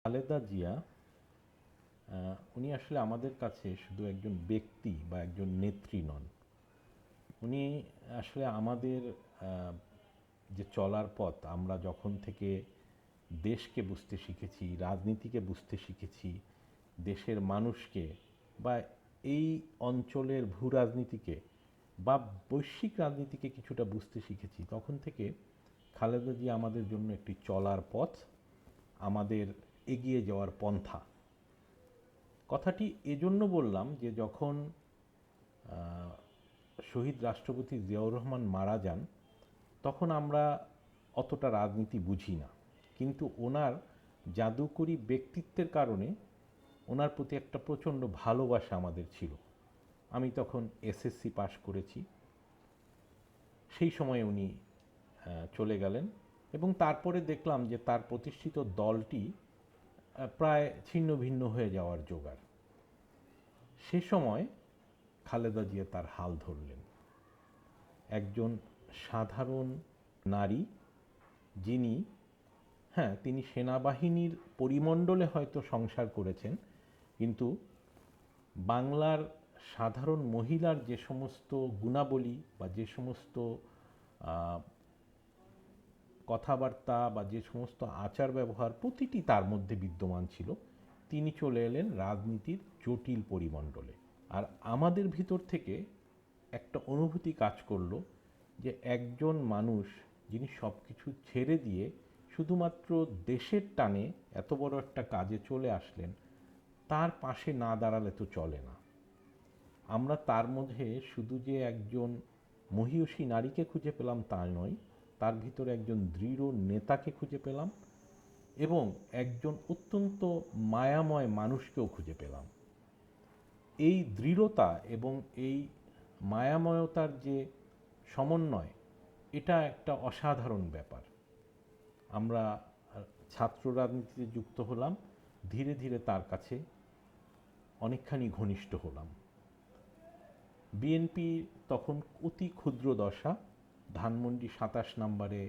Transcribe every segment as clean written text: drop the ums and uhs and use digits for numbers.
খালেদা জিয়া উনি আসলে আমাদের কাছে শুধু একজন ব্যক্তি বা একজন নেত্রী নন। উনি আসলে আমাদের যে চলার পথ, আমরা যখন থেকে দেশকে বুঝতে শিখেছি, রাজনীতিকে বুঝতে শিখেছি, দেশের মানুষকে বা এই অঞ্চলের ভূ রাজনীতিকে বা বৈশ্বিক রাজনীতিকে কিছুটা বুঝতে শিখেছি, তখন থেকে খালেদা জিয়া আমাদের জন্য একটি চলার পথ, আমাদের এগিয়ে যাওয়ার পন্থা। কথাটি এজন্য বললাম যে যখন শহীদ রাষ্ট্রপতি জিয়াউর রহমান মারা যান, তখন আমরা অতটা রাজনীতি বুঝি না, কিন্তু ওনার জাদুকরী ব্যক্তিত্বের কারণে ওনার প্রতি একটা প্রচণ্ড ভালোবাসা আমাদের ছিল। আমি তখন এসএসসি পাশ করেছি, সেই সময়ে উনি চলে গেলেন এবং তারপরে দেখলাম যে তার প্রতিষ্ঠিত দলটি প্রায় ছিন্ন ভিন্ন হয়ে যাওয়ার জোগাড়। সে সময় খালেদা জিয়া তার হাল ধরলেন। একজন সাধারণ নারী, যিনি, হ্যাঁ, তিনি সেনাবাহিনীর পরিমণ্ডলে হয়তো সংসার করেছেন, কিন্তু বাংলার সাধারণ মহিলার যে সমস্ত গুণাবলী বা যে সমস্ত কথাবার্তা বা যে সমস্ত আচার ব্যবহার প্রতিটি তার মধ্যে বিদ্যমান ছিল, তিনি চলে এলেন রাজনীতির জটিল পরিমণ্ডলে। আর আমাদের ভিতর থেকে একটা অনুভূতি কাজ করলো যে একজন মানুষ যিনি সব কিছু ছেড়ে দিয়ে শুধুমাত্র দেশের টানে এত বড় একটা কাজে চলে আসলেন, তার পাশে না দাঁড়ালে তো চলে না। আমরা তার মধ্যে শুধু যে একজন মহীয়সী নারীকে খুঁজে পেলাম তা নয়, তার ভিতরে একজন দৃঢ় নেতাকে খুঁজে পেলাম এবং একজন অত্যন্ত মায়াময় মানুষকেও খুঁজে পেলাম। এই দৃঢ়তা এবং এই মায়াময়তার যে সমন্বয়, এটা একটা অসাধারণ ব্যাপার। আমরা ছাত্র রাজনীতিতে যুক্ত হলাম, ধীরে ধীরে তার কাছে অনেকখানি ঘনিষ্ঠ হলাম। বিএনপি তখন অতি ক্ষুদ্র দশা, ধানমন্ডি ২৭ নম্বরে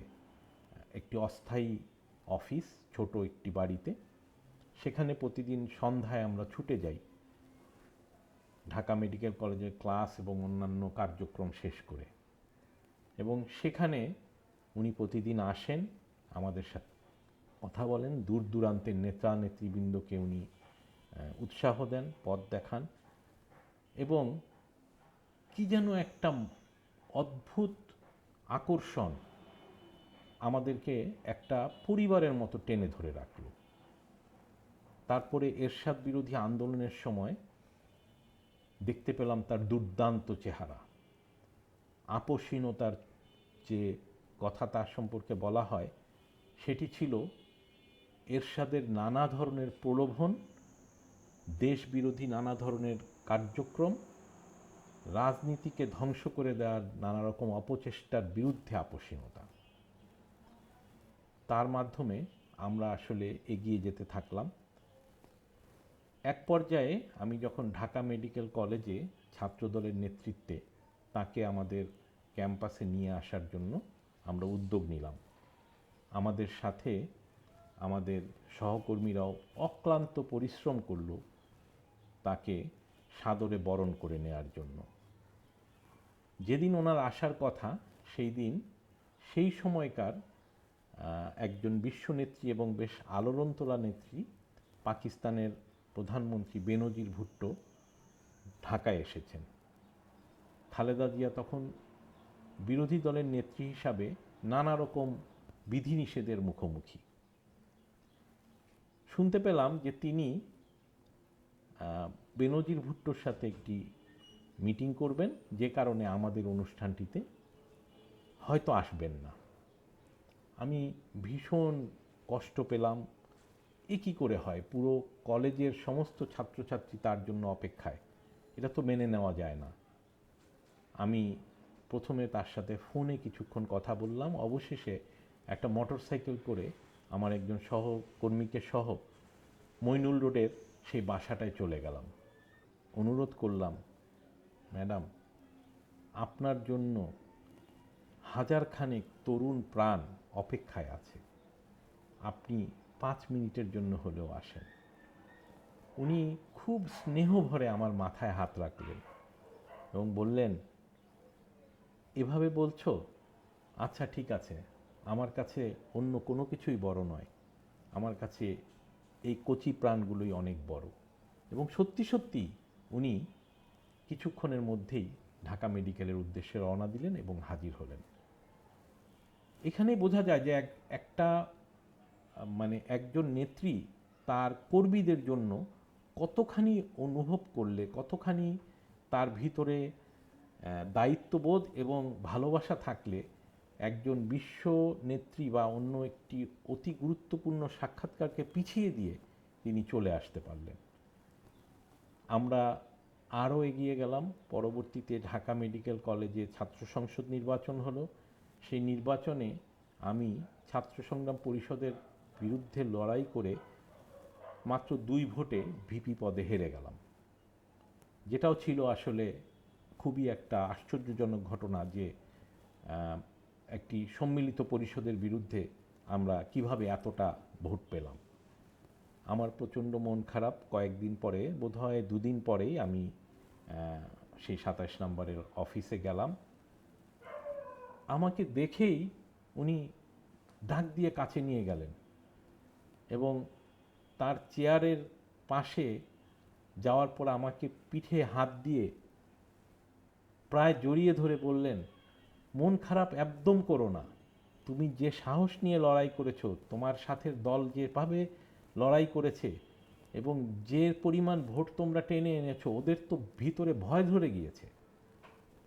একটি অস্থায়ী অফিস, ছোট একটি বাড়িতে। সেখানে প্রতিদিন সন্ধ্যায় আমরা ছুটে যাই ঢাকা মেডিকেল কলেজের ক্লাস এবং অন্যান্য কার্যক্রম শেষ করে, এবং সেখানে উনি প্রতিদিন আসেন, আমাদের সাথে কথা বলেন, দূর দূরান্তের নেতা নেতৃবৃন্দকে উনি উৎসাহ দেন, পথ দেখান এবং কি যেন একটা অদ্ভুত আকর্ষণ আমাদেরকে একটা পরিবারের মতো টেনে ধরে রাখল। তারপরে এরশাদ বিরোধী আন্দোলনের সময় দেখতে পেলাম তার দুর্দান্ত চেহারা, আপসীনতার যে কথা তার সম্পর্কে বলা হয়, সেটি ছিল এরশাদের নানা ধরনের প্রলোভন, দেশবিরোধী নানা ধরনের কার্যক্রম, রাজনীতিকে ধ্বংস করে দেওয়ার নানা রকম অপচেষ্টার বিরুদ্ধে আপসীনতা। তার মাধ্যমে আমরা আসলে এগিয়ে যেতে থাকলাম। এক পর্যায়ে আমি যখন ঢাকা মেডিকেল কলেজে ছাত্রদলের নেতৃত্বে তাকে আমাদের ক্যাম্পাসে নিয়ে আসার জন্য আমরা উদ্যোগ নিলাম, আমাদের সাথে আমাদের সহকর্মীরাও অক্লান্ত পরিশ্রম করল তাকে সাদরে বরণ করে নেয়ার জন্য। যেদিন ওনার আসার কথা, সেই দিন সেই সময়কার একজন বিশ্বনেত্রী এবং বেশ আলোড়ন তোলা নেত্রী, পাকিস্তানের প্রধানমন্ত্রী বেনজির ভুট্টো ঢাকায় এসেছেন। খালেদা জিয়া তখন বিরোধী দলের নেত্রী হিসাবে নানা রকম বিধিনিষেধের মুখোমুখি। শুনতে পেলাম যে তিনি বেনজির ভুট্টোর সাথে একটি মিটিং করবেন, যে কারণে আমাদের অনুষ্ঠানটিতে হয়তো আসবেন না। আমি ভীষণ কষ্ট পেলাম। এ কী করে হয়? পুরো কলেজের সমস্ত ছাত্রছাত্রী তার জন্য অপেক্ষায়, এটা তো মেনে নেওয়া যায় না। আমি প্রথমে তার সাথে ফোনে কিছুক্ষণ কথা বললাম, অবশেষে একটা মোটরসাইকেল করে আমার একজন সহকর্মীকে সহ মইনুল রোডের সেই বাসাটায় চলে গেলাম। অনুরোধ করলাম, ম্যাডাম, আপনার জন্য হাজারখানেক তরুণ প্রাণ অপেক্ষায় আছে, আপনি 5 মিনিটের জন্য হলেও আসেন। উনি খুব স্নেহ ভরে আমার মাথায় হাত রাখলেন এবং বললেন, এভাবে বলছো? আচ্ছা ঠিক আছে, আমার কাছে অন্য কোনো কিছুই বড় নয়, আমার কাছে এই কচি প্রাণগুলোই অনেক বড়। এবং সত্যি সত্যি উনি কিছুক্ষণের মধ্যেই ঢাকা মেডিকেলের উদ্দেশ্যে রওনা দিলেন এবং হাজির হলেন। এখানেই বোঝা যায় যে একটা মানে একজন নেত্রী তার কর্মীদের জন্য কতখানি অনুভব করলে, কতখানি তার ভিতরে দায়িত্ববোধ এবং ভালোবাসা থাকলে একজন বিশ্ব নেত্রী বা অন্য একটি অতি গুরুত্বপূর্ণ সাক্ষাৎকারকে পিছিয়ে দিয়ে তিনি চলে আসতে পারলেন। আমরা আরও এগিয়ে গেলাম। পরবর্তীতে ঢাকা মেডিকেল কলেজে ছাত্র সংসদ নির্বাচন হলো। সেই নির্বাচনে আমি ছাত্র সংগ্রাম পরিষদের বিরুদ্ধে লড়াই করে মাত্র 2 ভোটে ভিপি পদে হেরে গেলাম, যেটাও ছিল আসলে খুবই একটা আশ্চর্যজনক ঘটনা যে একটি সম্মিলিত পরিষদের বিরুদ্ধে আমরা কিভাবে এতটা ভোট পেলাম। আমার প্রচণ্ড মন খারাপ। কয়েকদিন পরে, বোধহয় 2 দিন পরেই আমি সেই 27 নম্বরের অফিসে গেলাম। আমাকে দেখেই উনি ডাক দিয়ে কাছে নিয়ে গেলেন এবং তার চেয়ারের পাশে যাওয়ার পর আমাকে পিঠে হাত দিয়ে প্রায় জড়িয়ে ধরে বললেন, মন খারাপ একদম করো না, তুমি যে সাহস নিয়ে লড়াই করেছো, তোমার সাথে দল যেভাবে লড়াই করেছে এবং যে পরিমাণ ভোট তোমরা টেনে এনেছো, ওদের তো ভিতরে ভয় ধরে গিয়েছে,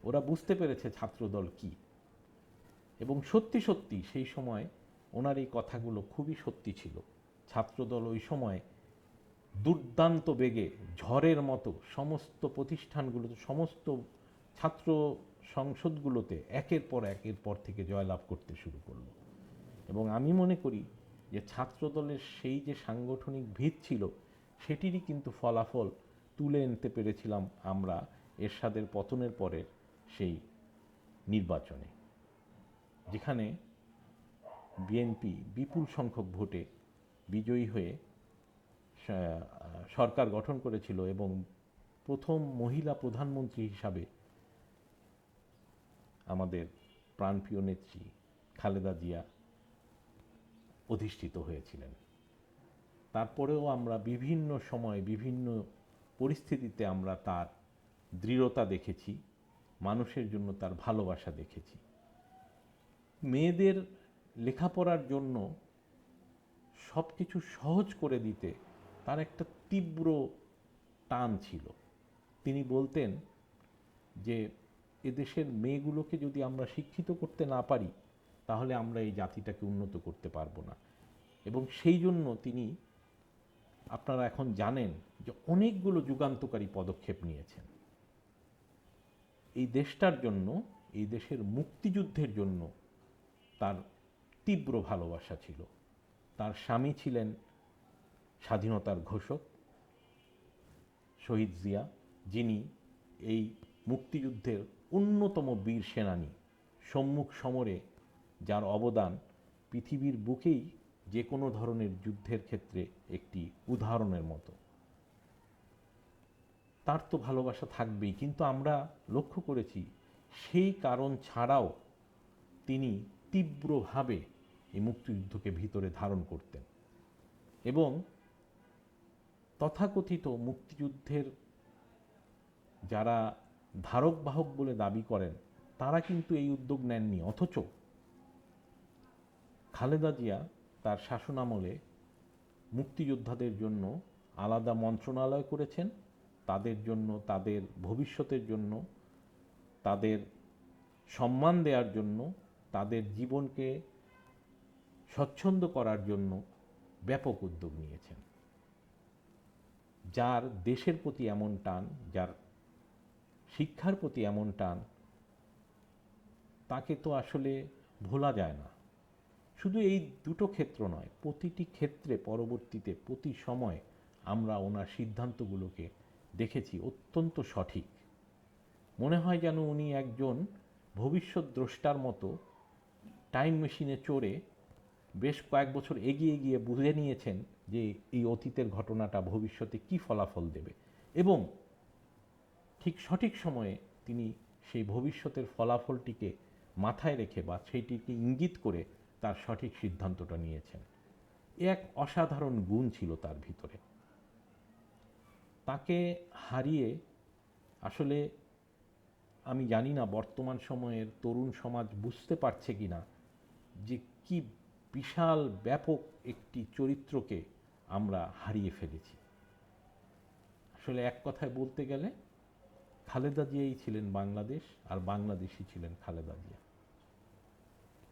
ওরা বুঝতে পেরেছে ছাত্রদল কি। এবং সত্যি সত্যি সেই সময় ওনার এই কথাগুলো খুবই সত্যি ছিল। ছাত্রদল ওই সময় দুর্দান্ত বেগে ঝড়ের মতো সমস্ত প্রতিষ্ঠানগুলোতে, সমস্ত ছাত্র সংসদগুলোতে একের পর থেকে জয়লাভ করতে শুরু করলো। এবং আমি মনে করি যে ছাত্রদলের সেই যে সাংগঠনিক ভিত ছিল, সেটিরই কিন্তু ফলাফল তুলে আনতে পেরেছিলাম আমরা এরশাদের পতনের পরের সেই নির্বাচনে, যেখানে বিএনপি বিপুল সংখ্যক ভোটে বিজয়ী হয়ে সরকার গঠন করেছিল এবং প্রথম মহিলা প্রধানমন্ত্রী হিসাবে আমাদের প্রাণপ্রিয় নেত্রী খালেদা জিয়া অধিষ্ঠিত হয়েছিলেন। তারপরেও আমরা বিভিন্ন সময়, বিভিন্ন পরিস্থিতিতে আমরা তার দৃঢ়তা দেখেছি, মানুষের জন্য তার ভালোবাসা দেখেছি। মেয়েদের লেখাপড়ার জন্য সব কিছু সহজ করে দিতে তার একটা তীব্র টান ছিল। তিনি বলতেন যে এদেশের মেয়েগুলোকে যদি আমরা শিক্ষিত করতে না পারি, তাহলে আমরা এই জাতিটাকে উন্নত করতে পারবো না। এবং সেই জন্য তিনি, আপনারা এখন জানেন যে অনেকগুলো যুগান্তকারী পদক্ষেপ নিয়েছেন এই দেশটার জন্য। এই দেশের মুক্তিযুদ্ধের জন্য তার তীব্র ভালোবাসা ছিল। তার স্বামী ছিলেন স্বাধীনতার ঘোষক শহীদ জিয়া, যিনি এই মুক্তিযুদ্ধের অন্যতম বীর সেনানী, সম্মুখ সমরে যার অবদান পৃথিবীর বুকেই যে কোনো ধরনের যুদ্ধের ক্ষেত্রে একটি উদাহরণের মতো। তার তো ভালোবাসা থাকবেই, কিন্তু আমরা লক্ষ্য করেছি সেই কারণ ছাড়াও তিনি তীব্রভাবে এই মুক্তিযুদ্ধকে ভিতরে ধারণ করতেন এবং তথাকথিত মুক্তিযুদ্ধের যারা ধারক বাহক বলে দাবি করেন, তারা কিন্তু এই উদ্যোগ নেননি। অথচ খালেদা জিয়া তার শাসনামলে মুক্তিযোদ্ধাদের জন্য আলাদা মন্ত্রণালয় করেছেন, তাদের জন্য, তাদের ভবিষ্যতের জন্য, তাদের সম্মান দেওয়ার জন্য, তাদের জীবনকে স্বচ্ছন্দ করার জন্য ব্যাপক উদ্যোগ নিয়েছেন। যার দেশের প্রতি এমন টান, যার শিক্ষার প্রতি এমন টান, তাকে তো আসলে ভোলা যায় না। শুধু এই দুটো ক্ষেত্র নয়, প্রতিটি ক্ষেত্রে পরবর্তীতে প্রতি সময় আমরা ওনার সিদ্ধান্তগুলোকে দেখেছি অত্যন্ত সঠিক। মনে হয় যেন উনি একজন ভবিষ্যৎ দ্রষ্টার মতো টাইম মেশিনে চড়ে বেশ কয়েক বছর এগিয়ে গিয়ে বুঝে নিয়েছেন যে এই অতীতের ঘটনাটা ভবিষ্যতে কি ফলাফল দেবে, এবং ঠিক সঠিক সময়ে তিনি সেই ভবিষ্যতের ফলাফলটিকে মাথায় রেখে বা সেইটিকে ইঙ্গিত করে তার সঠিক সিদ্ধান্তটা নিয়েছেন। এক অসাধারণ গুণ ছিল তার ভিতরে। তাকে হারিয়ে আসলে আমি জানি না বর্তমান সময়ের তরুণ সমাজ বুঝতে পারছে কিনা যে কি বিশাল ব্যাপক একটি চরিত্রকে আমরা হারিয়ে ফেলেছি। আসলে এক কথায় বলতে গেলে খালেদা জিয়াই ছিলেন বাংলাদেশ, আর বাংলাদেশই ছিলেন খালেদা জিয়া।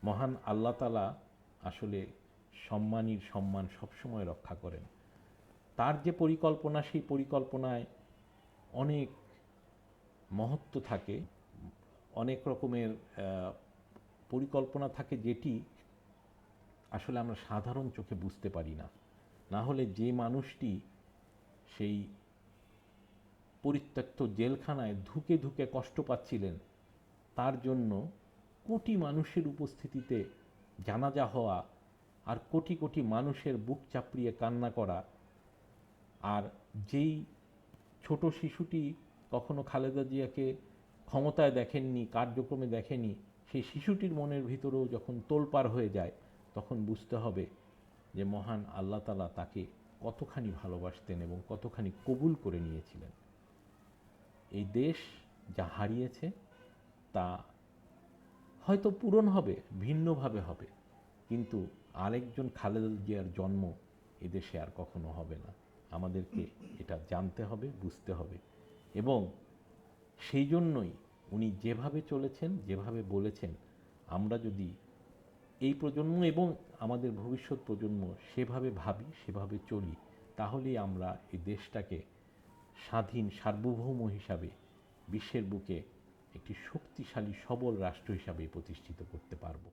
মহান আল্লাহ তাআলা আসলে সম্মানীর সম্মান সবসময় রক্ষা করেন। তার যে পরিকল্পনা, সেই পরিকল্পনায় অনেক মহত্ব থাকে, অনেক রকমের পরিকল্পনা থাকে যেটি আসলে আমরা সাধারণ চোখে বুঝতে পারি না। না হলে যে মানুষটি সেই পরিত্যক্ত জেলখানায় ধুকে ধুকে কষ্ট পাচ্ছিলেন, তার জন্য কোটি মানুষের উপস্থিতিতে জানাজা হওয়া, আর কোটি কোটি মানুষের বুক চাপড়িয়ে কান্না করা, আর যেই ছোট শিশুটি কখনো খালেদা জিয়াকে ক্ষমতায় দেখেননি, কার্যক্রমে দেখেনি, সেই শিশুটির মনের ভিতরেও যখন তোলপাড় হয়ে যায়, তখন বুঝতে হবে যে মহান আল্লাহ তাআলা তাকে কতখানি ভালোবাসতেন এবং কতখানি কবুল করে নিয়েছিলেন। এই দেশ যা হারিয়েছে তা হয়তো পূরণ হবে, ভিন্নভাবে হবে, কিন্তু আরেকজন খালেদা জিয়ার জন্ম এদেশে আর কখনো হবে না। আমাদেরকে এটা জানতে হবে, বুঝতে হবে, এবং সেই জন্যই উনি যেভাবে চলেছেন, যেভাবে বলেছেন, আমরা যদি এই প্রজন্ম এবং আমাদের ভবিষ্যৎ প্রজন্ম সেভাবে ভাবি, সেভাবে চলি, তাহলেই আমরা এই দেশটাকে স্বাধীন সার্বভৌম হিসাবে বিশ্বের বুকে একটি শক্তিশালী সবল রাষ্ট্র হিসাবে প্রতিষ্ঠিত করতে পারব।